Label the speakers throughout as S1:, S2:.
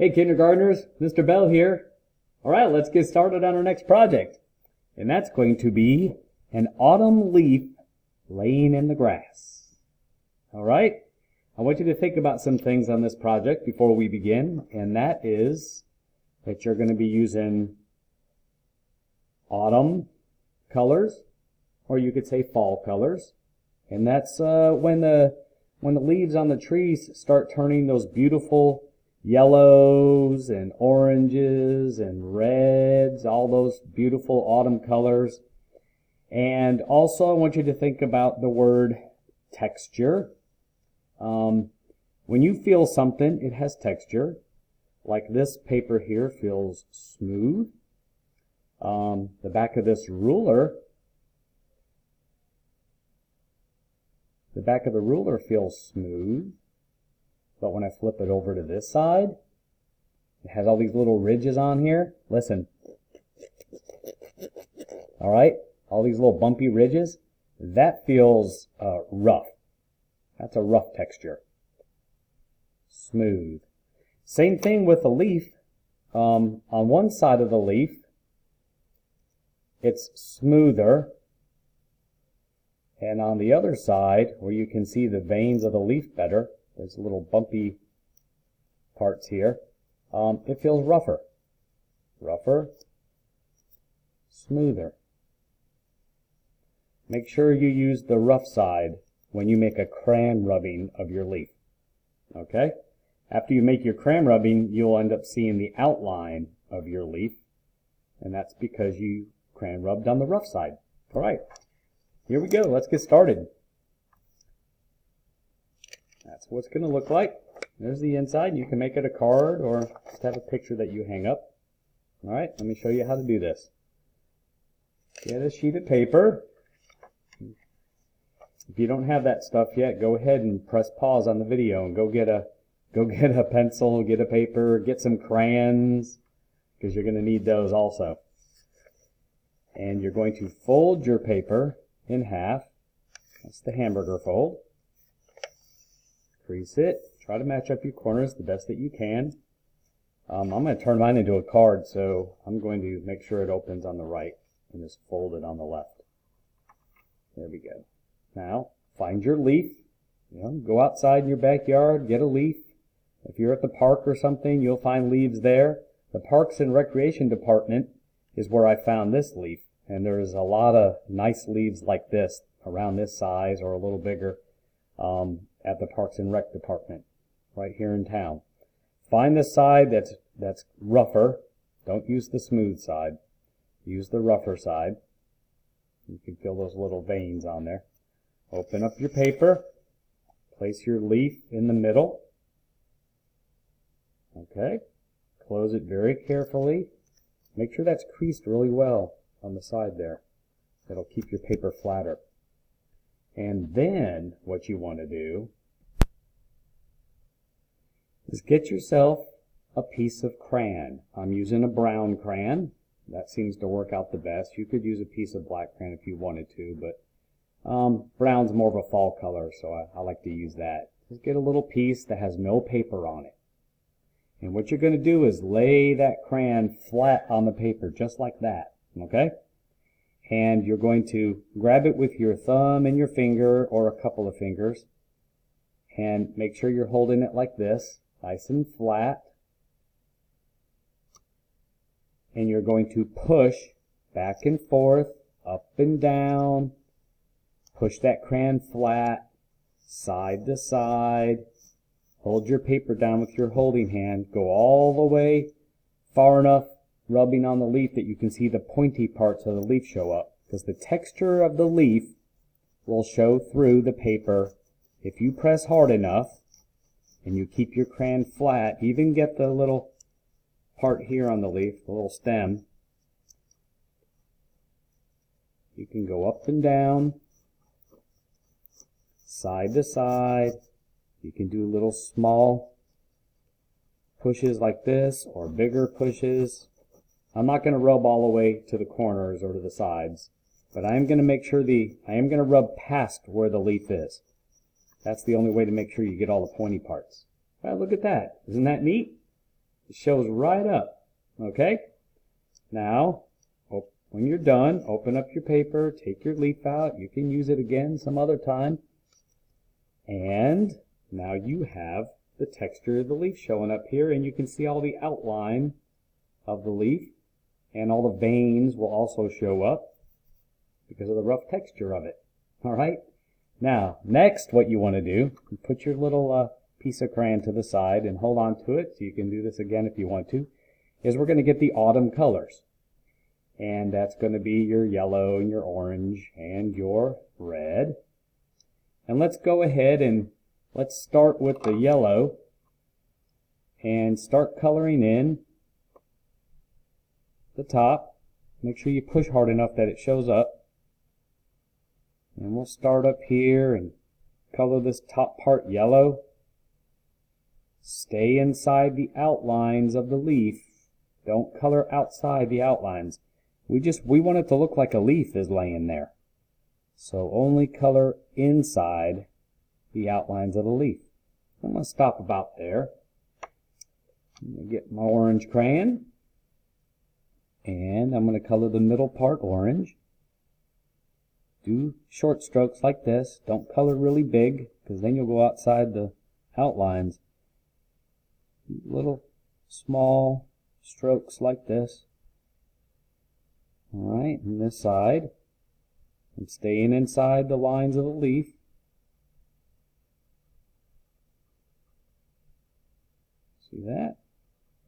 S1: Hey kindergartners, Mr. Bell here. Alright, let's get started on our next project. And that's going to be an autumn leaf laying in the grass. Alright, I want you to think about some things on this project before we begin, and that is that you're going to be using autumn colors, or you could say fall colors. And that's when the leaves on the trees start turning those beautiful yellows and oranges and reds, all those beautiful autumn colors. And also I want you to think about the word texture. When you feel something, it has texture. Like this paper here feels smooth. The back of this ruler, the back of the ruler feels smooth. But when I flip it over to this side, it has all these little ridges on here. Listen. All right, all these little bumpy ridges. That feels rough. That's a rough texture. Smooth. Same thing with the leaf. On one side of the leaf, it's smoother. And on the other side, where you can see the veins of the leaf better, there's little bumpy parts here, it feels rougher. Rougher, smoother. Make sure you use the rough side when you make a crayon rubbing of your leaf. Okay? After you make your crayon rubbing, you'll end up seeing the outline of your leaf, and that's because you crayon rubbed on the rough side. All right, here we go. Let's get started. That's what it's going to look like. There's the inside. You can make it a card or just have a picture that you hang up. All right, let me show you how to do this. Get a sheet of paper. If you don't have that stuff yet, go ahead and press pause on the video and go get a pencil, get a paper, get some crayons, because you're going to need those also. And you're going to fold your paper in half. That's the hamburger fold. Crease it. Try to match up your corners the best that you can. I'm going to turn mine into a card, so I'm going to make sure it opens on the right and just fold it on the left. There we go. Now, find your leaf. Go outside in your backyard, get a leaf. If you're at the park or something, you'll find leaves there. The Parks and Recreation Department is where I found this leaf, and there's a lot of nice leaves like this, around this size or a little bigger, at the Parks and Rec Department, right here in town. Find the side that's rougher. Don't use the smooth side. Use the rougher side. You can feel those little veins on there. Open up your paper. Place your leaf in the middle. Okay. Close it very carefully. Make sure that's creased really well on the side there. That'll keep your paper flatter. And then what you want to do is get yourself a piece of crayon. I'm using a brown crayon. That seems to work out the best. You could use a piece of black crayon if you wanted to, but brown's more of a fall color, so I like to use that. Just get a little piece that has no paper on it. And what you're going to do is lay that crayon flat on the paper, just like that, okay? And you're going to grab it with your thumb and your finger, or a couple of fingers, and make sure you're holding it like this, nice and flat. And you're going to push back and forth, up and down. Push that crayon flat, side to side. Hold your paper down with your holding hand. Go all the way far enough, rubbing on the leaf that you can see the pointy parts of the leaf show up. Because the texture of the leaf will show through the paper if you press hard enough and you keep your crayon flat. Even get the little part here on the leaf, the little stem. You can go up and down, side to side. You can do little small pushes like this or bigger pushes. I'm not going to rub all the way to the corners or to the sides, but I am going to make sure I am going to rub past where the leaf is. That's the only way to make sure you get all the pointy parts. Well, look at that. Isn't that neat? It shows right up. Okay? Now, when you're done, open up your paper, take your leaf out. You can use it again some other time. And now you have the texture of the leaf showing up here, and you can see all the outline of the leaf, and all the veins will also show up because of the rough texture of it. All right? Now, next, what you want to do, put your little piece of crayon to the side and hold on to it, so you can do this again if you want to, is we're going to get the autumn colors. And that's going to be your yellow and your orange and your red. And let's go ahead and let's start with the yellow and start coloring in the top. Make sure you push hard enough that it shows up. And we'll start up here and color this top part yellow. Stay inside the outlines of the leaf. Don't color outside the outlines. We want it to look like a leaf is laying there. So only color inside the outlines of the leaf. I'm going to stop about there. I'm going to get my orange crayon. And I'm going to color the middle part orange. Do short strokes like this. Don't color really big, because then you'll go outside the outlines. Little small strokes like this. Alright, and this side. I'm staying inside the lines of the leaf. See that?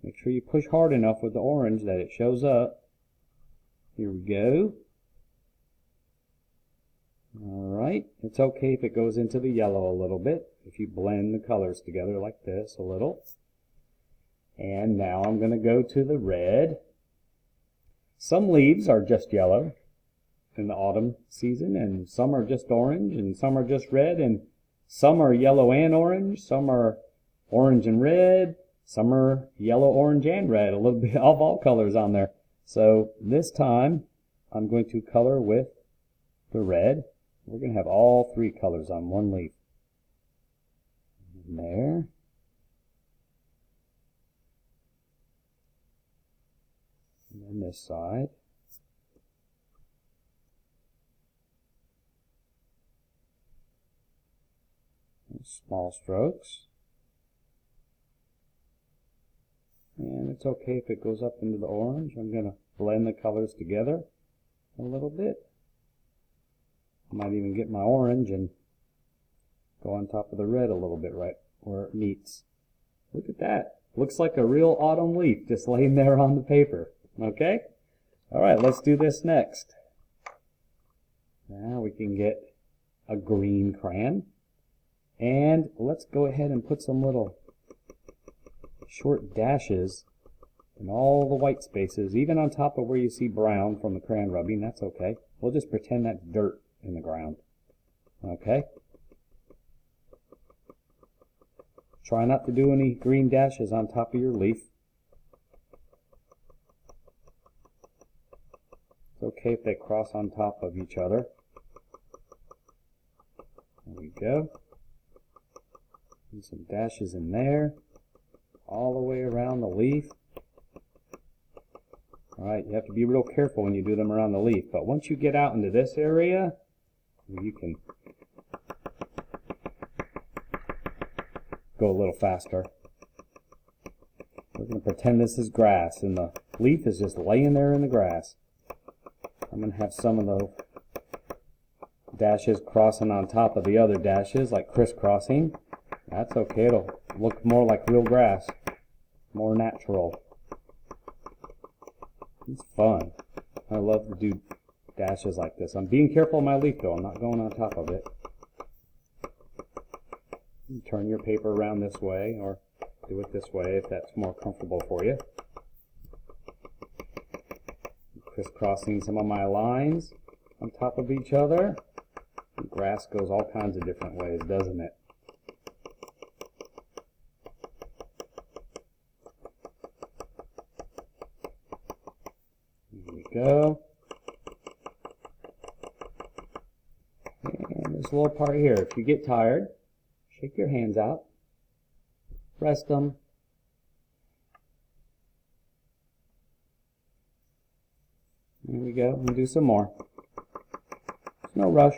S1: Make sure you push hard enough with the orange that it shows up. Here we go. Alright, it's okay if it goes into the yellow a little bit, if you blend the colors together like this a little. And now I'm going to go to the red. Some leaves are just yellow in the autumn season, and some are just orange, and some are just red, and some are yellow and orange, some are orange and red, some are yellow, orange, and red, a little bit of all colors on there. So this time I'm going to color with the red. We're going to have all three colors on one leaf. And there. And then this side. Small strokes. And it's okay if it goes up into the orange. I'm going to blend the colors together a little bit. I might even get my orange and go on top of the red a little bit right where it meets. Look at that. Looks like a real autumn leaf just laying there on the paper. Okay? Alright, let's do this next. Now we can get a green crayon. And let's go ahead and put some little short dashes in all the white spaces, even on top of where you see brown from the crayon rubbing. That's okay. We'll just pretend that's dirt in the ground. Okay? Try not to do any green dashes on top of your leaf. It's okay if they cross on top of each other. There we go. And some dashes in there, all the way around the leaf. Alright, you have to be real careful when you do them around the leaf, but once you get out into this area, you can go a little faster. We're going to pretend this is grass, and the leaf is just laying there in the grass. I'm going to have some of the dashes crossing on top of the other dashes, like crisscrossing. That's okay, it'll look more like real grass, more natural. It's fun. I love to do dashes like this. I'm being careful of my leaf though, I'm not going on top of it. You turn your paper around this way, or do it this way if that's more comfortable for you. Crisscrossing some of my lines on top of each other. The grass goes all kinds of different ways, doesn't it? Here we go. And this little part here, if you get tired, shake your hands out, rest them, There we go. We'll do some more. There's no rush.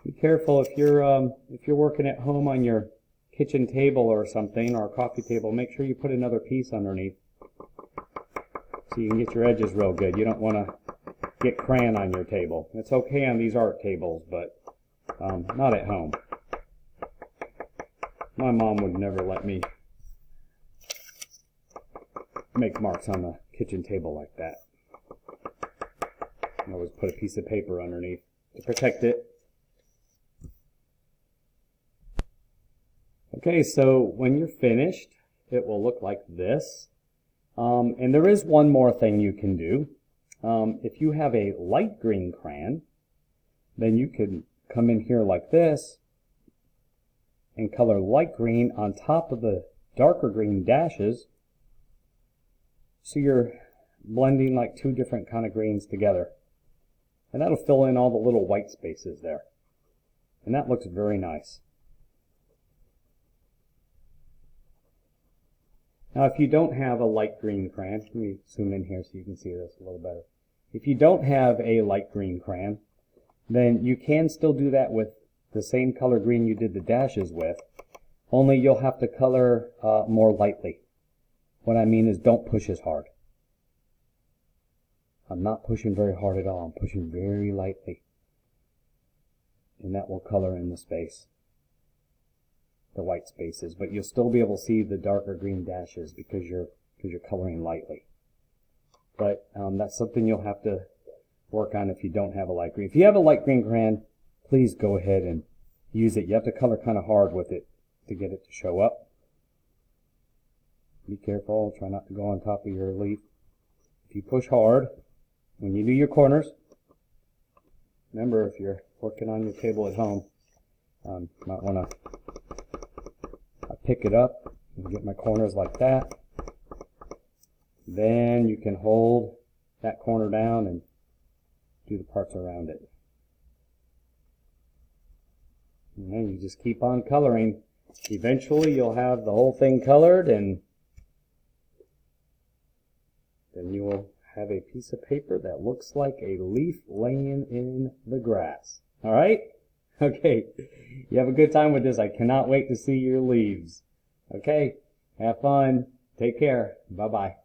S1: Be careful if you're working at home on your kitchen table or something, or a coffee table. Make sure you put another piece underneath so you can get your edges real good. You don't want to get crayon on your table. It's okay on these art tables, but not at home. My mom would never let me make marks on the kitchen table like that. I always put a piece of paper underneath to protect it. Okay, so when you're finished, it will look like this. And there is one more thing you can do. If you have a light green crayon, then you can come in here like this and color light green on top of the darker green dashes. So you're blending like two different kind of greens together. And that'll fill in all the little white spaces there. And that looks very nice. Now if you don't have a light green crayon, let me zoom in here so you can see this a little better. If you don't have a light green crayon, then you can still do that with the same color green you did the dashes with, only you'll have to color more lightly. What I mean is don't push as hard. I'm not pushing very hard at all. I'm pushing very lightly. And that will color in the space, the white spaces, but you'll still be able to see the darker green dashes because you're coloring lightly. But that's something you'll have to work on if you don't have a light green. If you have a light green crayon, please go ahead and use it. You have to color kind of hard with it to get it to show up. Be careful. Try not to go on top of your leaf. If you push hard, when you do your corners, remember if you're working on your table at home, you might want to pick it up and get my corners like that. Then you can hold that corner down and do the parts around it. And then you just keep on coloring. Eventually you'll have the whole thing colored, and then you will have a piece of paper that looks like a leaf laying in the grass. Alright? Okay. You have a good time with this. I cannot wait to see your leaves. Okay? Have fun. Take care. Bye-bye.